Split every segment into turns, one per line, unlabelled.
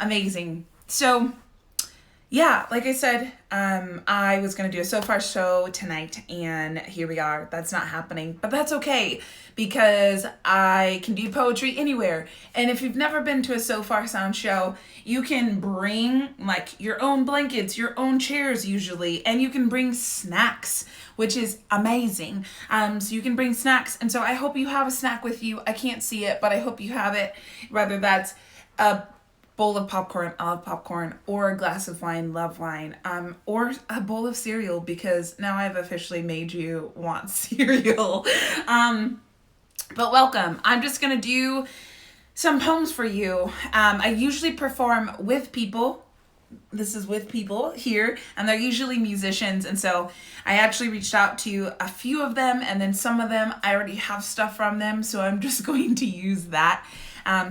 amazing. So yeah, like I said, I was going to do a so far show tonight, and here we are. That's not happening, but that's okay because I can do poetry anywhere. And if you've never been to a so far sound show, you can bring like your own blankets, your own chairs usually, and you can bring snacks, which is amazing. So you can bring snacks, and so I hope you have a snack with you. I can't see it, but I hope you have it, whether that's a bowl of popcorn, I love popcorn, or a glass of wine, love wine, or a bowl of cereal, because now I've officially made you want cereal. But welcome. I'm just gonna do some poems for you. I usually perform with people. This is with people here, and they're usually musicians, and so I actually reached out to a few of them, and then some of them I already have stuff from them, so I'm just going to use that.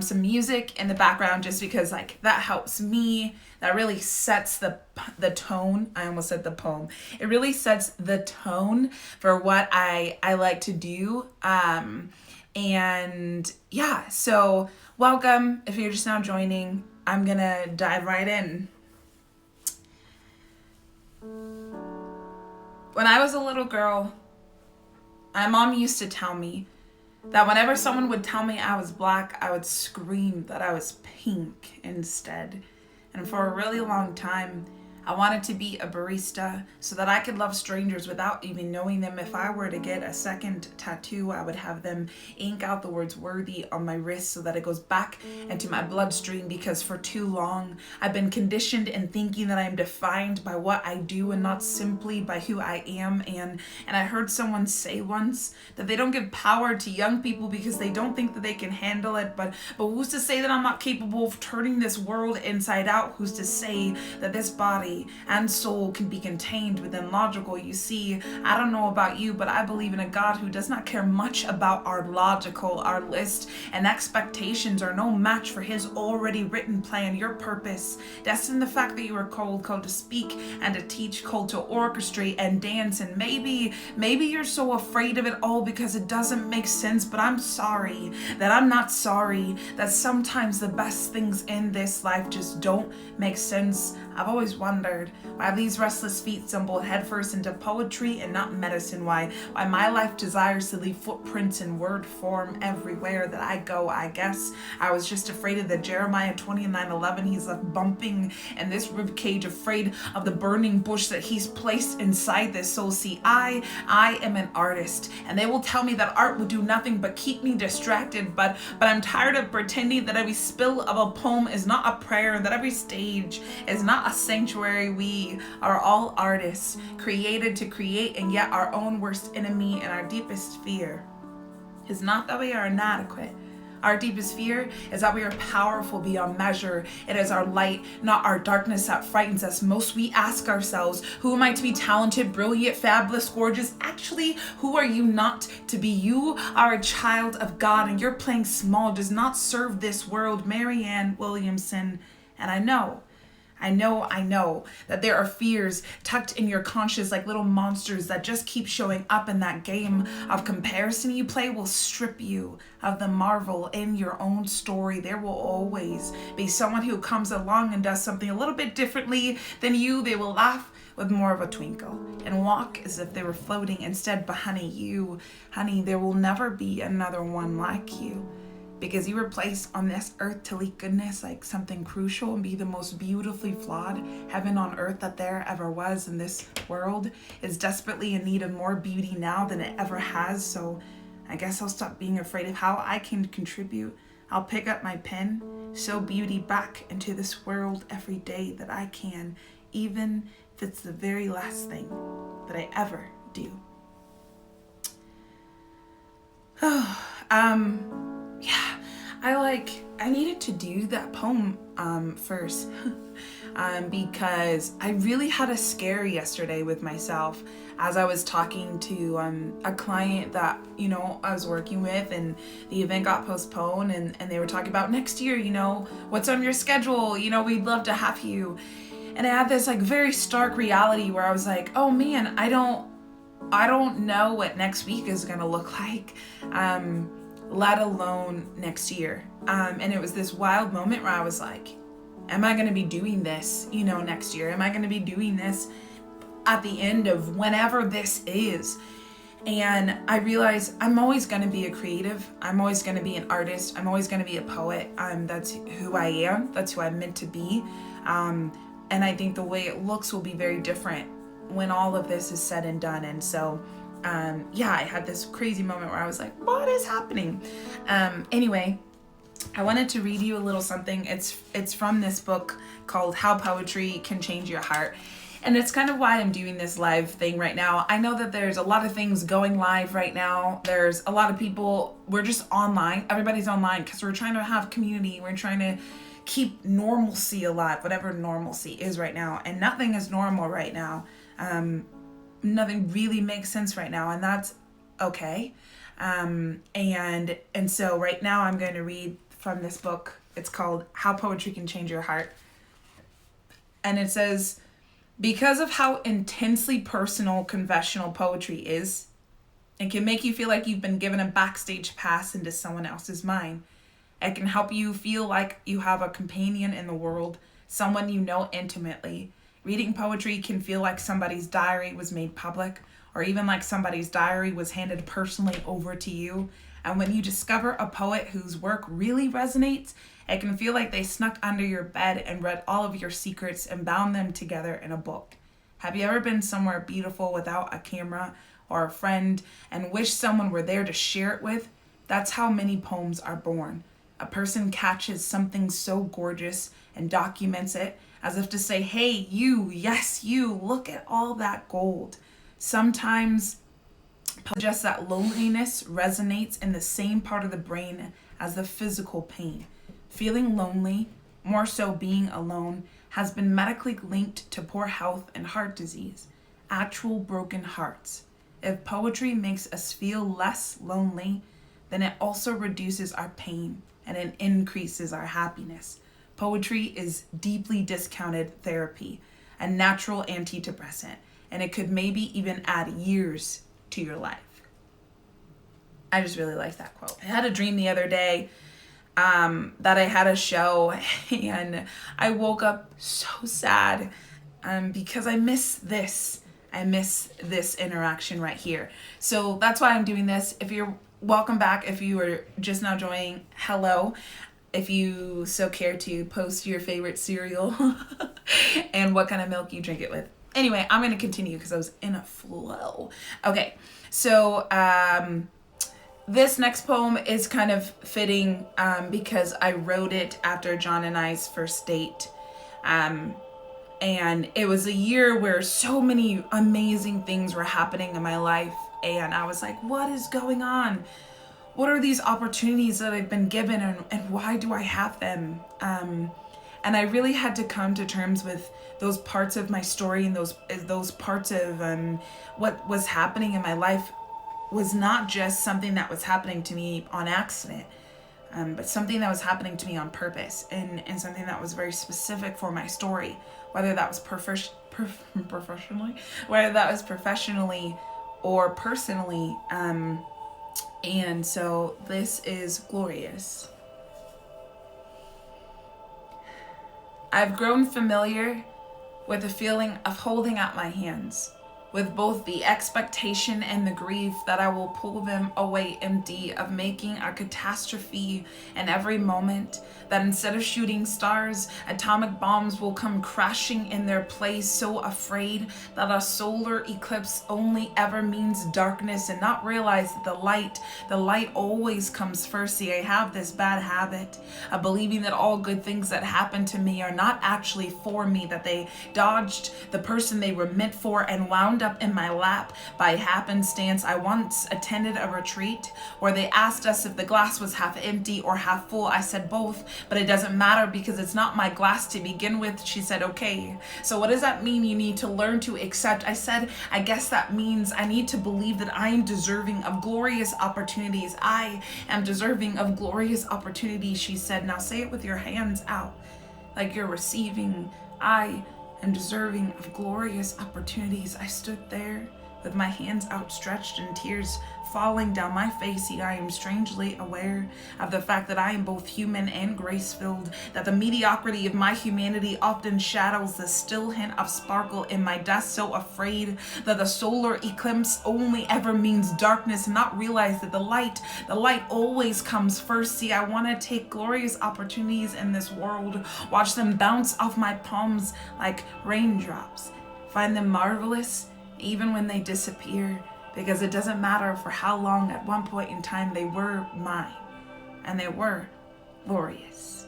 Some music in the background, just because like that helps me. That really sets the tone. I almost said the poem. It really sets the tone for what I like to do. And yeah, so welcome. If you're just now joining, I'm gonna dive right in. When I was a little girl, my mom used to tell me that whenever someone would tell me I was black, I would scream that I was pink instead. And for a really long time, I wanted to be a barista so that I could love strangers without even knowing them. If I were to get a second tattoo, I would have them ink out the words worthy on my wrist so that it goes back into my bloodstream, because for too long I've been conditioned in thinking that I am defined by what I do and not simply by who I am. And I heard someone say once that they don't give power to young people because they don't think that they can handle it. But who's to say that I'm not capable of turning this world inside out? Who's to say that this body and soul can be contained within logical? You see, I don't know about you, but I believe in a God who does not care much about our logical, our list and expectations are no match for his already written plan, your purpose. That's in the fact that you are called to speak and to teach, called to orchestrate and dance. And maybe you're so afraid of it all because it doesn't make sense, but I'm sorry that I'm not sorry that sometimes the best things in this life just don't make sense. I've always wondered why these restless feet stumbled headfirst into poetry and not medicine. Why my life desires to leave footprints in word form everywhere that I go. I guess I was just afraid of the Jeremiah 29:11 he's left bumping in this ribcage, afraid of the burning bush that he's placed inside this soul. See, I am an artist, and they will tell me that art would do nothing but keep me distracted, but I'm tired of pretending that every spill of a poem is not a prayer, that every stage is not a sanctuary. We are all artists, created to create, and yet our own worst enemy and our deepest fear is not that we are inadequate. Our deepest fear is that we are powerful beyond measure. It is our light, not our darkness, that frightens us most. We ask ourselves, who am I to be? Talented, brilliant, fabulous, gorgeous? Actually, who are you not to be? You are a child of God, and your playing small does not serve this world. Marianne Williamson. And I know that there are fears tucked in your conscience like little monsters that just keep showing up, in that game of comparison you play will strip you of the marvel in your own story. There will always be someone who comes along and does something a little bit differently than you. They will laugh with more of a twinkle and walk as if they were floating instead. But honey, there will never be another one like you, because you were placed on this earth to leak goodness like something crucial and be the most beautifully flawed heaven on earth that there ever was. And this world is desperately in need of more beauty now than it ever has. So I guess I'll stop being afraid of how I can contribute. I'll pick up my pen, sow beauty back into this world every day that I can, even if it's the very last thing that I ever do. Yeah, I needed to do that poem first because I really had a scare yesterday with myself as I was talking to a client that, I was working with, and the event got postponed, and they were talking about next year, what's on your schedule, we'd love to have you. And I had this very stark reality where I was like, oh man, I don't know what next week is gonna look like. Let alone next year. And it was this wild moment where I was like, Am I going to be doing this, next year? Am I going to be doing this at the end of whenever this is? And I realize I'm always going to be a creative. I'm always going to be an artist. I'm always going to be a poet. That's who I am. That's who I'm meant to be. And I think the way it looks will be very different when all of this is said and done. And so, I had this crazy moment where I was like, what is happening? Anyway, I wanted to read you a little something. It's from this book called How Poetry Can Change Your Heart. And it's kind of why I'm doing this live thing right now. I know that there's a lot of things going live right now. There's a lot of people, we're just online. Everybody's online because we're trying to have community. We're trying to keep normalcy alive, whatever normalcy is right now. And nothing is normal right now. Nothing really makes sense right now. And that's okay. And so right now I'm going to read from this book. It's called How Poetry Can Change Your Heart. And it says, because of how intensely personal confessional poetry is, it can make you feel like you've been given a backstage pass into someone else's mind. It can help you feel like you have a companion in the world, someone you know intimately. Reading poetry can feel like somebody's diary was made public, or even like somebody's diary was handed personally over to you. And when you discover a poet whose work really resonates, it can feel like they snuck under your bed and read all of your secrets and bound them together in a book. Have you ever been somewhere beautiful without a camera or a friend and wish someone were there to share it with? That's how many poems are born. A person catches something so gorgeous and documents it as if to say, hey, you, yes, you, look at all that gold. Sometimes just that loneliness resonates in the same part of the brain as the physical pain. Feeling lonely, more so being alone, has been medically linked to poor health and heart disease, actual broken hearts. If poetry makes us feel less lonely, then it also reduces our pain and it increases our happiness. Poetry is deeply discounted therapy, a natural antidepressant, and it could maybe even add years to your life. I just really like that quote. I had a dream the other day that I had a show and I woke up so sad because I miss this. I miss this interaction right here. So that's why I'm doing this. If you're welcome back, if you are just now joining, hello. If you so care to post your favorite cereal and what kind of milk you drink it with. Anyway, I'm going to continue because I was in a flow. Okay, so this next poem is kind of fitting because I wrote it after John and I's first date. And it was a year where so many amazing things were happening in my life. And I was like, what is going on? What are these opportunities that I've been given and why do I have them? And I really had to come to terms with those parts of my story and those parts of what was happening in my life was not just something that was happening to me on accident, but something that was happening to me on purpose and something that was very specific for my story, whether that was professionally, whether that was professionally or personally. And so this is glorious. I've grown familiar with the feeling of holding out my hands, with both the expectation and the grief that I will pull them away empty, of making a catastrophe in every moment, that instead of shooting stars, atomic bombs will come crashing in their place, so afraid that a solar eclipse only ever means darkness, and not realize that the light always comes first. See, I have this bad habit of believing that all good things that happen to me are not actually for me, that they dodged the person they were meant for and wound up in my lap by happenstance. I once attended a retreat where they asked us if the glass was half empty or half full. I said both, but it doesn't matter because it's not my glass to begin with. She said, okay, so what does that mean? You need to learn to accept. I said, I guess that means I need to believe that I am deserving of glorious opportunities. I am deserving of glorious opportunities. She said, now say it with your hands out like you're receiving. I am deserving of glorious opportunities. I stood there With my hands outstretched and tears falling down my face, I am strangely aware of the fact that I am both human and grace-filled, that the mediocrity of my humanity often shadows the still hint of sparkle in my dust, so afraid that the solar eclipse only ever means darkness, and not realize that the light always comes first. See, I want to take glorious opportunities in this world, watch them bounce off my palms like raindrops, find them marvelous even when they disappear, because it doesn't matter for how long. At one point in time they were mine, and they were glorious.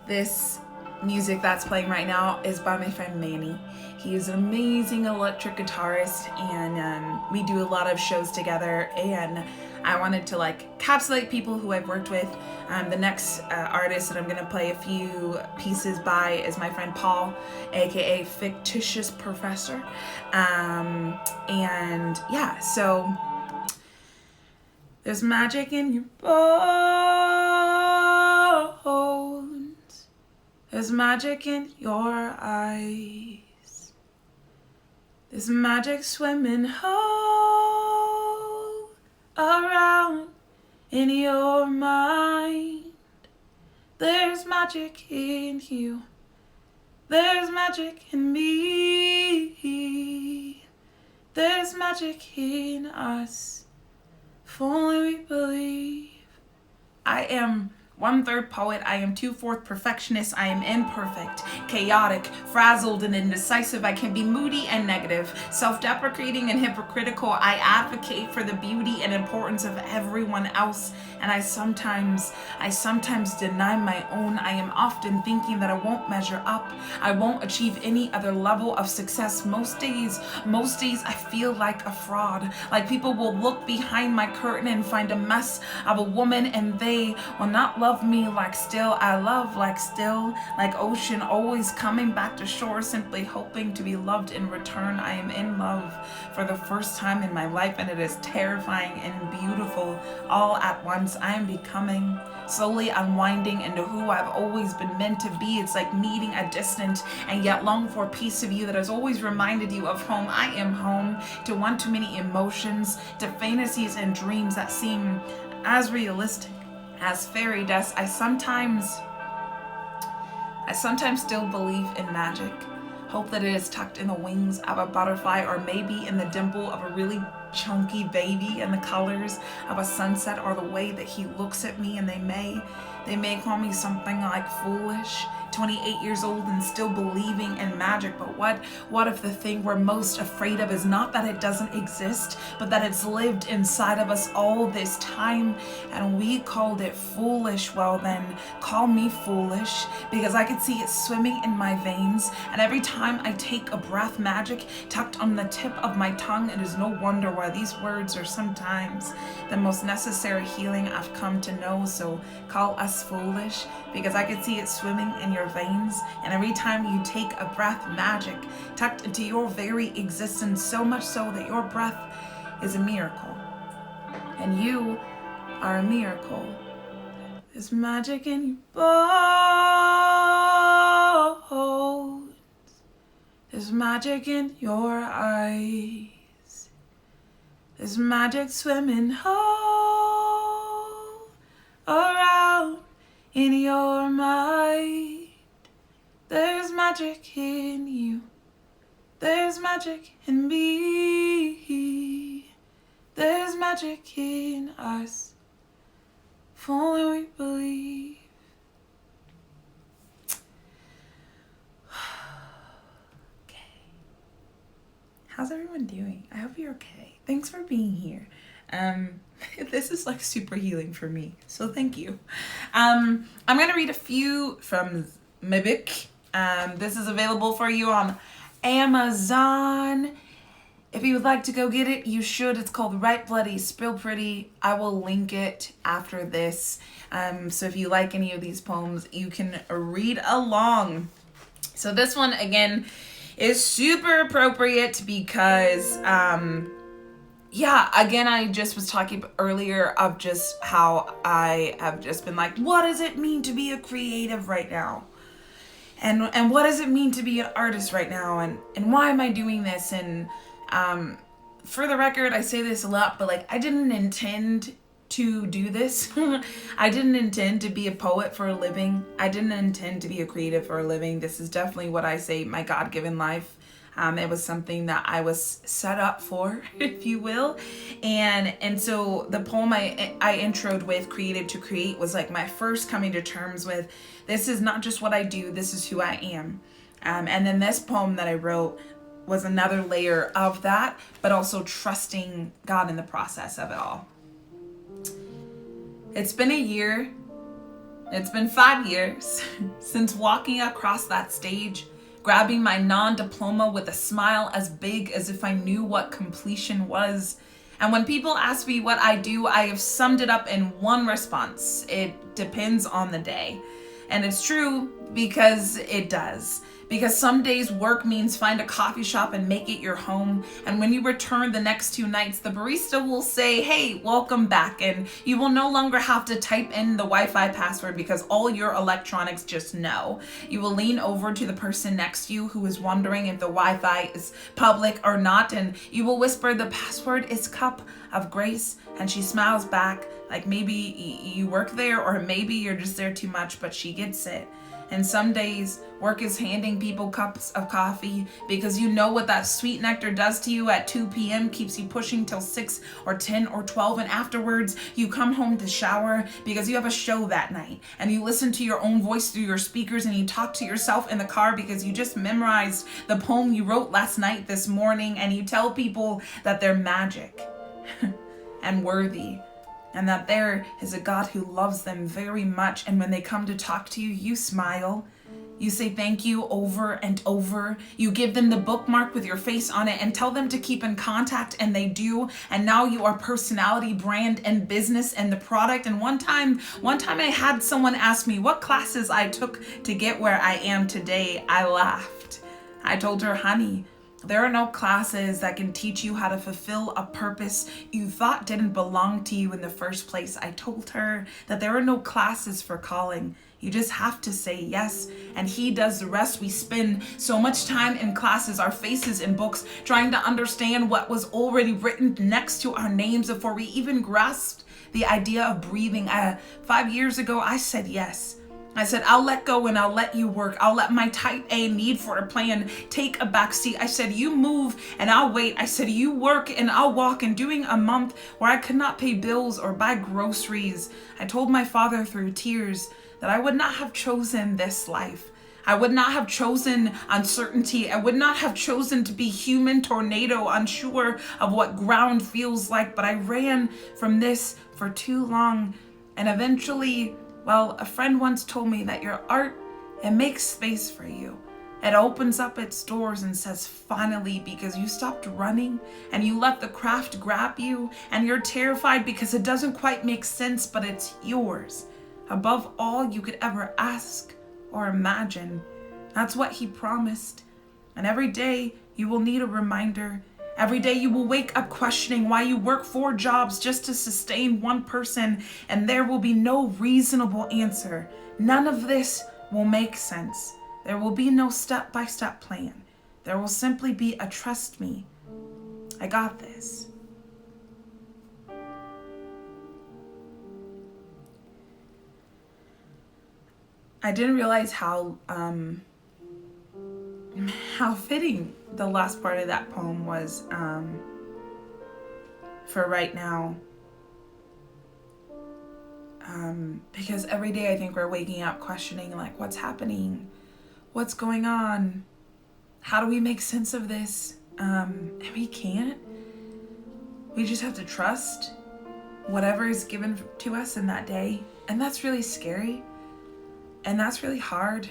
This music that's playing right now is by my friend Manny. He is an amazing electric guitarist, and we do a lot of shows together, and I wanted to encapsulate people who I've worked with. The next artist that I'm going to play a few pieces by is my friend Paul, aka Fictitious Professor. And yeah, so there's magic in your bones. There's magic in your eyes. There's magic swimming all around in your mind. There's magic in you. There's magic in me. There's magic in us. If only we believe. I am 1/3 poet, I am 2/4 perfectionist, I am imperfect, chaotic, frazzled, and indecisive. I can be moody and negative, self-deprecating and hypocritical. I advocate for the beauty and importance of everyone else, and I sometimes deny my own. I am often thinking that I won't measure up, I won't achieve any other level of success. Most days I feel like a fraud, like people will look behind my curtain and find a mess of a woman, and they will not love me like still. I love like still, like ocean, always coming back to shore, simply hoping to be loved in return. I am in love for the first time in my life, and it is terrifying and beautiful all at once. I am becoming, slowly unwinding into who I've always been meant to be. It's like meeting a distant and yet long for piece of you that has always reminded you of home. I am home to one too many emotions, to fantasies and dreams that seem as realistic as fairy dust. I sometimes still believe in magic. Hope that it is tucked in the wings of a butterfly, or maybe in the dimple of a really chunky baby, and the colors of a sunset, or the way that he looks at me. And they may call me something like foolish, 28 years old and still believing in magic. But what if the thing we're most afraid of is not that it doesn't exist, but that it's lived inside of us all this time, and we called it foolish? Well then, call me foolish, because I could see it swimming in my veins, and every time I take a breath, magic tucked on the tip of my tongue. It is no wonder why these words are sometimes the most necessary healing I've come to know. So call us foolish, because I could see it swimming in your veins, and every time you take a breath, magic tucked into your very existence, so much so that your breath is a miracle, and you are a miracle. There's magic in your bones. There's magic in your eyes. There's magic swimming all around in your mind. There's magic in you. There's magic in me. There's magic in us. If only we believe. Okay. How's everyone doing? I hope you're okay. Thanks for being here. This is like super healing for me, so thank you. I'm gonna read a few from my book. This is available for you on Amazon. If you would like to go get it, you should. It's called Write Bloody, Spill Pretty. I will link it after this. So if you like any of these poems, you can read along. So this one, again, is super appropriate because, again, I just was talking earlier of just how I have just been like, what does it mean to be a creative right now? and what does it mean to be an artist right now, and why am I doing this? And for the record, I say this a lot, but like, I didn't intend to do this. I didn't intend to be a poet for a living. I didn't intend to be a creative for a living. This is definitely what I say, my God-given life. It was something that I was set up for, if you will. And so the poem I introed with, Created to Create, was like my first coming to terms with, this is not just what I do, this is who I am. And then this poem that I wrote was another layer of that, but also trusting God in the process of it all. It's been a year, it's been 5 years since walking across that stage, grabbing my non-diploma with a smile as big as if I knew what completion was. And when people ask me what I do, I have summed it up in one response: it depends on the day. And it's true, because it does. Because some days work means find a coffee shop and make it your home. And when you return the next 2 nights, the barista will say, hey, welcome back. And you will no longer have to type in the Wi-Fi password because all your electronics just know. You will lean over to the person next to you who is wondering if the Wi-Fi is public or not. And you will whisper, the password is cup of grace. And she smiles back like maybe you work there, or maybe you're just there too much, but she gets it. And some days, work is handing people cups of coffee because you know what that sweet nectar does to you at 2 p.m. keeps you pushing till 6 or 10 or 12. And afterwards, you come home to shower because you have a show that night. And you listen to your own voice through your speakers, and you talk to yourself in the car because you just memorized the poem you wrote last night, this morning. And you tell people that they're magic and worthy, and that there is a God who loves them very much. And when they come to talk to you, you smile. You say thank you over and over. You give them the bookmark with your face on it and tell them to keep in contact, and they do. And now you are personality, brand, and business, and the product. And one time I had someone ask me what classes I took to get where I am today. I laughed. I told her, honey, there are no classes that can teach you how to fulfill a purpose you thought didn't belong to you in the first place. I told her that there are no classes for calling. You just have to say yes, and he does the rest. We spend so much time in classes, our faces in books, trying to understand what was already written next to our names before we even grasped the idea of breathing. 5 years ago, I said yes. I said, I'll let go and I'll let you work. I'll let my type A need for a plan take a backseat. I said, you move and I'll wait. I said, you work and I'll walk. And doing a month where I could not pay bills or buy groceries, I told my father through tears that I would not have chosen this life. I would not have chosen uncertainty. I would not have chosen to be human tornado, unsure of what ground feels like. But I ran from this for too long. And eventually, well, a friend once told me that your art, it makes space for you. It opens up its doors and says, finally, because you stopped running and you let the craft grab you, and you're terrified because it doesn't quite make sense, but it's yours. Above all you could ever ask or imagine. That's what he promised. And every day you will need a reminder. Every day you will wake up questioning why you work 4 jobs just to sustain one person, and there will be no reasonable answer. None of this will make sense. There will be no step-by-step plan. There will simply be a trust me. I got this. I didn't realize how fitting the last part of that poem was for right now. Because every day I think we're waking up questioning, like, what's happening? What's going on? How do we make sense of this? And we can't. We just have to trust whatever is given to us in that day. And that's really scary. And that's really hard.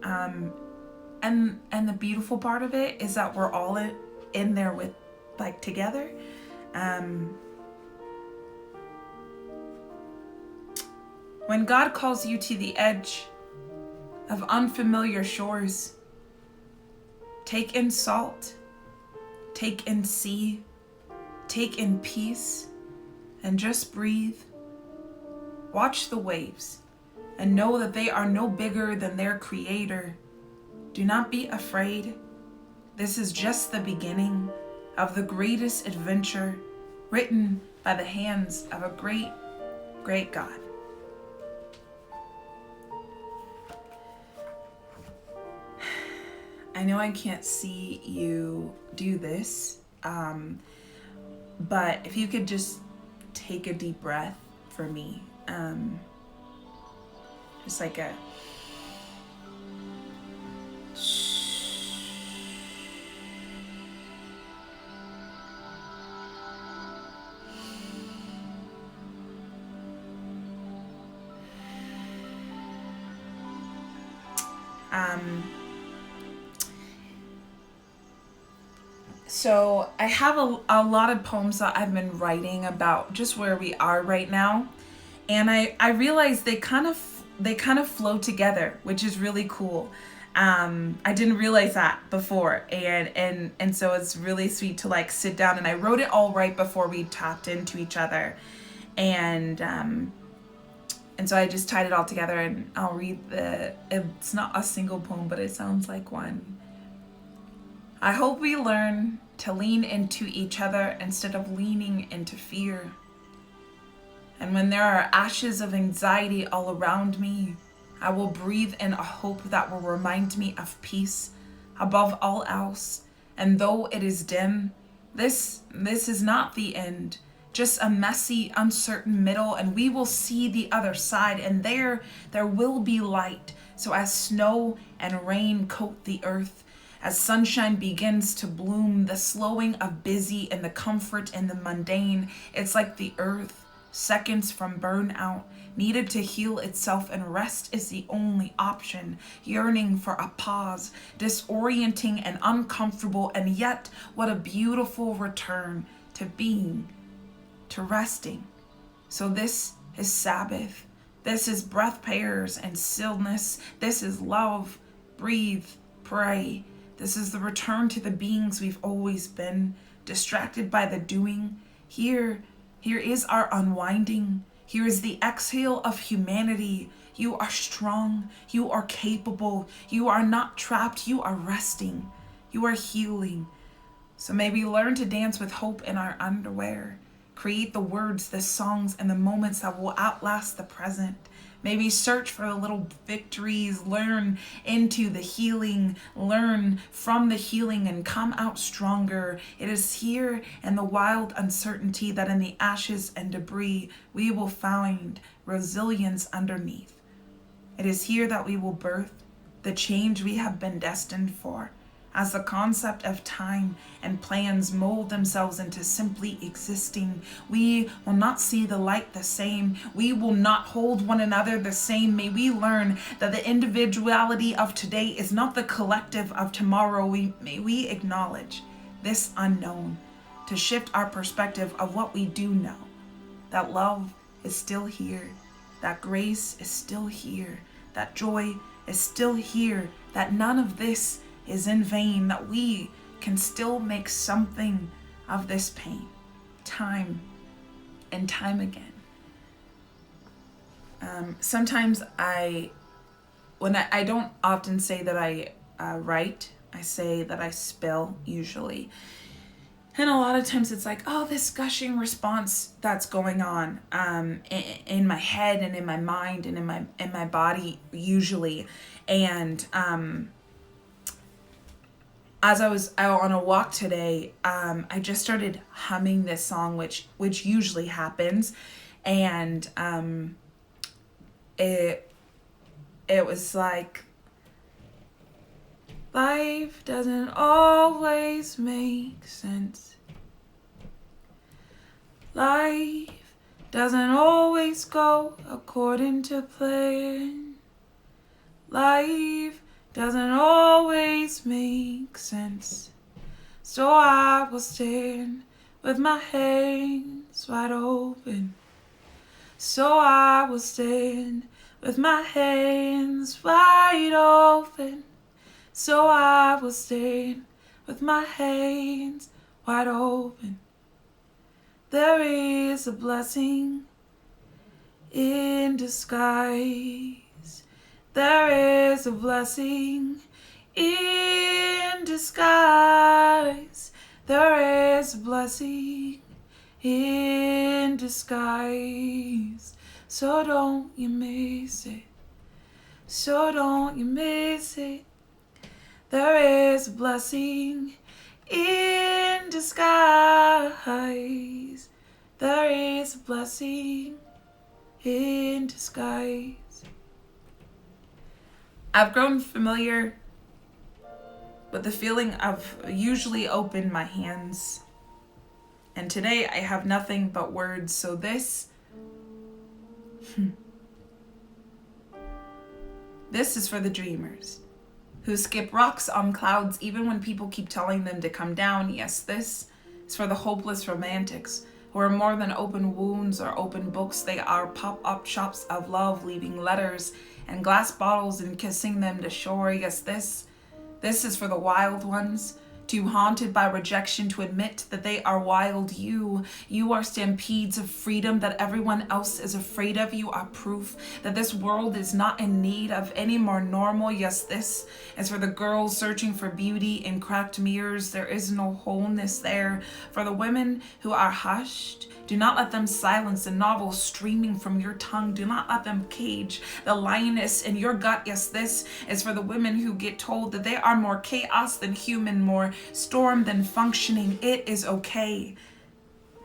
And the beautiful part of it is that we're all in there with, like, together. When God calls you to the edge of unfamiliar shores, take in salt, take in sea, take in peace, and just breathe. Watch the waves and know that they are no bigger than their creator. Do not be afraid. This is just the beginning of the greatest adventure written by the hands of a great, great God. I know I can't see you do this, but if you could just take a deep breath for me, just like a So I have a lot of poems that I've been writing about just where we are right now, and I realized they kind of flow together, which is really cool. I didn't realize that before, and so it's really sweet to like sit down, and I wrote it all right before we tapped into each other, and so I just tied it all together, and I'll read it's not a single poem, but it sounds like one. I hope we learn to lean into each other instead of leaning into fear. And when there are ashes of anxiety all around me, I will breathe in a hope that will remind me of peace above all else. And though it is dim, this is not the end, just a messy, uncertain middle, and we will see the other side, and there will be light. So as snow and rain coat the earth, as sunshine begins to bloom, the slowing of busy and the comfort in the mundane, it's like the earth, seconds from burnout, needed to heal itself, and rest is the only option, yearning for a pause, disorienting and uncomfortable, and yet what a beautiful return to being, to resting. So this is Sabbath. This is breath prayers and stillness. This is love, breathe, pray. This is the return to the beings we've always been, distracted by the doing. Here is our unwinding. Here is the exhale of humanity. You are strong. You are capable. You are not trapped. You are resting. You are healing. So maybe learn to dance with hope in our underwear. Create the words, the songs, and the moments that will outlast the present. Maybe search for the little victories, learn into the healing, learn from the healing, and come out stronger. It is here in the wild uncertainty that in the ashes and debris, we will find resilience underneath. It is here that we will birth the change we have been destined for. As the concept of time and plans mold themselves into simply existing, we will not see the light the same. We will not hold one another the same. May we learn that the individuality of today is not the collective of tomorrow. May we acknowledge this unknown to shift our perspective of what we do know. That love is still here. That grace is still here. That joy is still here. That none of this is in vain, that we can still make something of this pain, time and time again. Sometimes I don't often say that I write, I say that I spill usually. And a lot of times it's like, oh, this gushing response that's going on in my head and in my mind and in my body usually. And as I was out on a walk today, I just started humming this song, which usually happens, and it was like, life doesn't always make sense. Life doesn't always go according to plan. Life doesn't always make sense. So I will stand with my hands wide open. So I will stand with my hands wide open. So I will stand with my hands wide open. There is a blessing in disguise. There is a blessing in disguise. There is a blessing in disguise. So don't you miss it. So don't you miss it. There is a blessing in disguise. There is a blessing in disguise. I've grown familiar with the feeling of usually open my hands. And today I have nothing but words. So this is for the dreamers who skip rocks on clouds even when people keep telling them to come down. Yes, this is for the hopeless romantics who are more than open wounds or open books. They are pop-up shops of love, leaving letters and glass bottles and kissing them to shore. Yes, this is for the wild ones, too haunted by rejection to admit that they are wild. You are stampedes of freedom that everyone else is afraid of. You are proof that this world is not in need of any more normal. Yes, this is for the girls searching for beauty in cracked mirrors. There is no wholeness there. For the women who are hushed, do not let them silence the novel streaming from your tongue. Do not let them cage the lioness in your gut. Yes, this is for the women who get told that they are more chaos than human, more storm than functioning. It is okay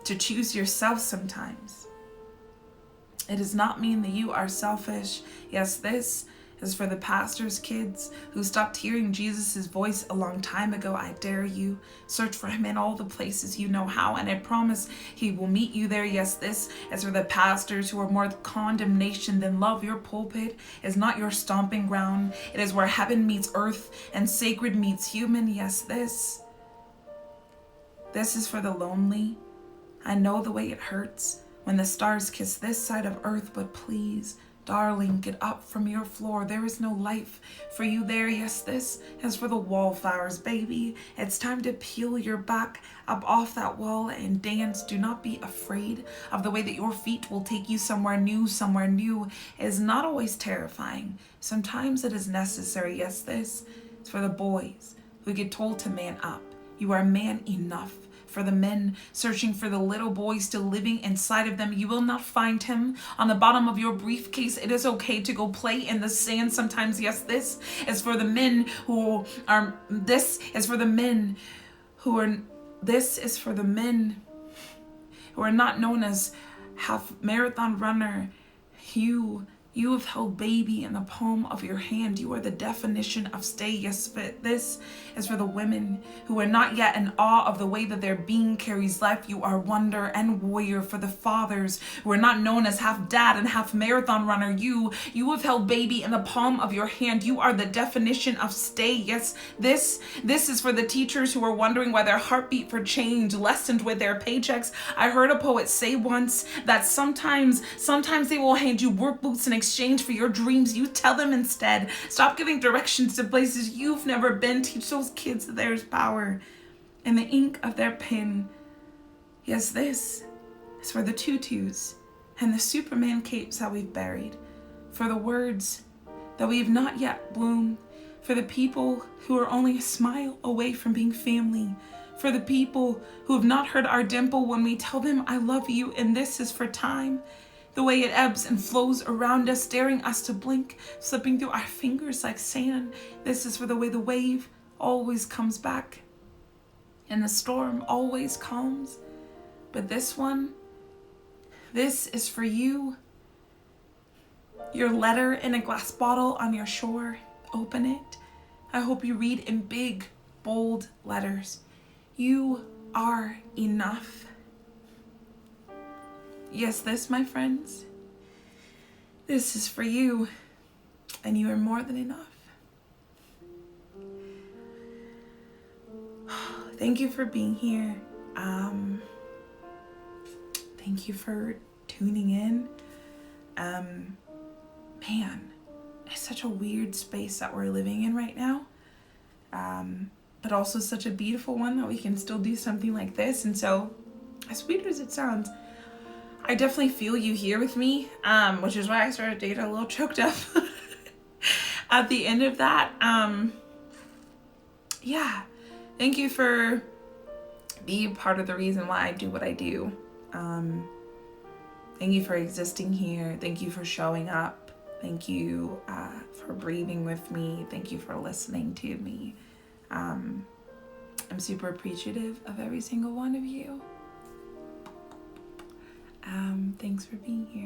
to choose yourself sometimes. It does not mean that you are selfish. Yes, this is for the pastor's kids who stopped hearing Jesus' voice a long time ago. I dare you, search for him in all the places you know how, and I promise he will meet you there. Yes, this is for the pastors who are more condemnation than love. Your pulpit is not your stomping ground. It is where heaven meets earth and sacred meets human. Yes, this is for the lonely. I know the way it hurts when the stars kiss this side of earth, but please, darling, get up from your floor. There is no life for you there. Yes, this is for the wallflowers, baby. It's time to peel your back up off that wall and dance. Do not be afraid of the way that your feet will take you somewhere new. Somewhere new is not always terrifying. Sometimes it is necessary. Yes, this is for the boys who get told to man up. You are man enough. For the men searching for the little boy still living inside of them, you will not find him on the bottom of your briefcase. It is okay to go play in the sand sometimes. Yes, this is for the men who are not known as half marathon runner. You have held baby in the palm of your hand. You are the definition of stay. Yes, but this is for the women who are not yet in awe of the way that their being carries life. You are wonder and warrior. For the fathers who are not known as half dad and half marathon runner. You have held baby in the palm of your hand. You are the definition of stay. Yes, this is for the teachers who are wondering why their heartbeat for change lessened with their paychecks. I heard a poet say once that sometimes they will hand you work boots in exchange for your dreams. You tell them instead. Stop giving directions to places you've never been. Teach those kids that there's power in the ink of their pen. Yes, this is for the tutus and the Superman capes that we've buried. For the words that we have not yet bloomed. For the people who are only a smile away from being family. For the people who have not heard our dimple when we tell them I love you. And this is for time. The way it ebbs and flows around us, daring us to blink, slipping through our fingers like sand. This is for the way the wave always comes back and the storm always calms. But this is for you. Your letter in a glass bottle on your shore. Open it. I hope you read in big, bold letters. You are enough. Yes, this, my friends, this is for you, and you are more than enough. Thank you for being here. Thank you for tuning in. Man, it's such a weird space that we're living in right now, but also such a beautiful one that we can still do something like this. And so, as weird as it sounds, I definitely feel you here with me, which is why I started to get a little choked up at the end of that. yeah, thank you for being part of the reason why I do what I do. Thank you for existing here. Thank you for showing up. Thank you for breathing with me. Thank you for listening to me. I'm super appreciative of every single one of you. Thanks for being here.